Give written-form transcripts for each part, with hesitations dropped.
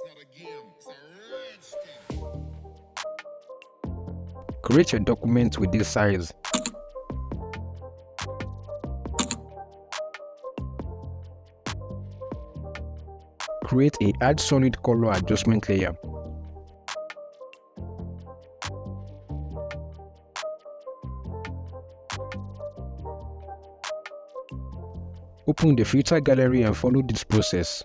not a game, it's a rich thing. Create your document with this size. Create a add solid color adjustment layer. Open the filter gallery and follow this process.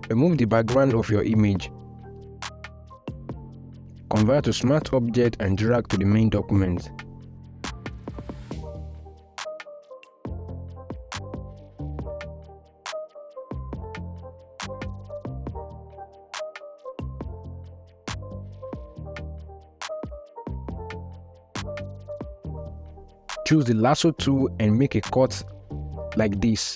Remove the background of your image. Convert to smart object and drag to the main document. Choose the lasso tool and make a cut like this.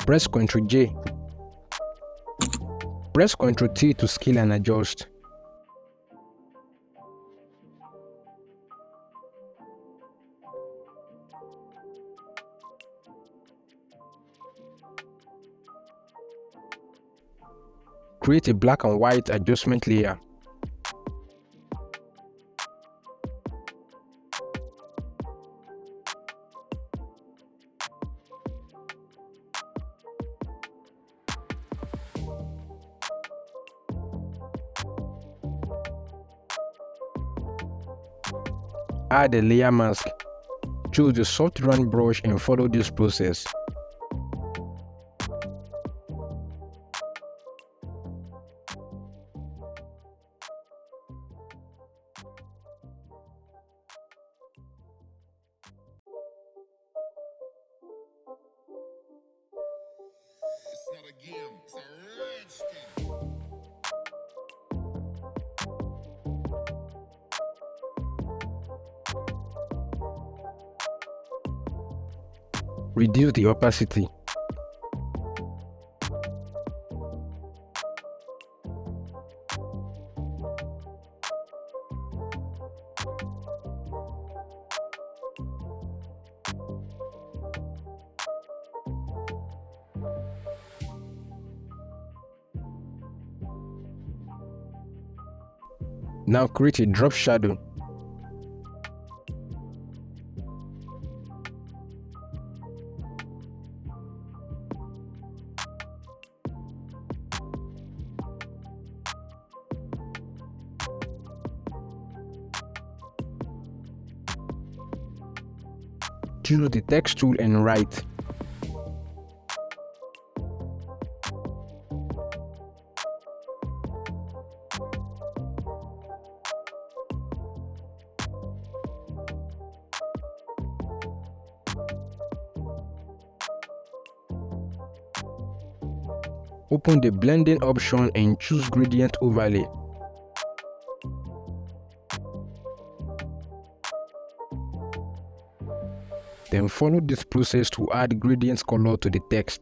Press Ctrl J. Press Ctrl T to scale and adjust. Create a black and white adjustment layer. Add a layer mask. Choose the soft round brush and follow this process. It's not a game, it's a rich thing. Reduce the opacity. Now create a drop shadow. Choose the text tool and write. Open the blending option and choose gradient overlay. Then follow this process to add gradient color to the text.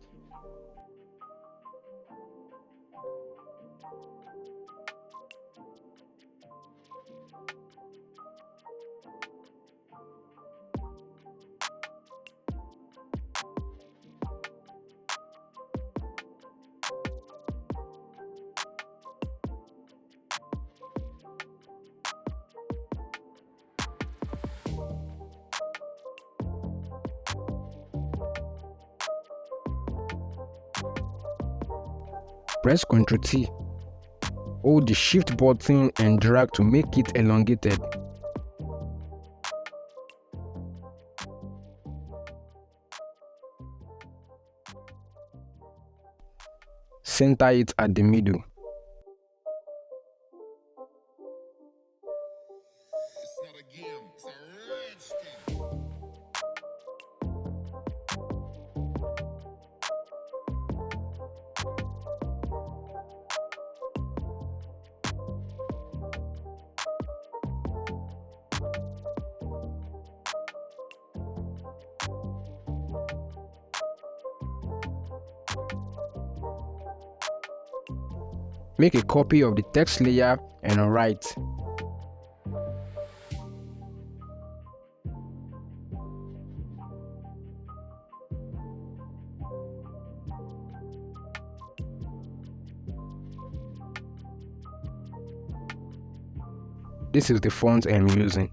Press Ctrl T. Hold the Shift button and drag to make it elongated. Center it at the middle. It's not a game, it's a rich thing. Make a copy of the text layer and write. This is the font I'm using.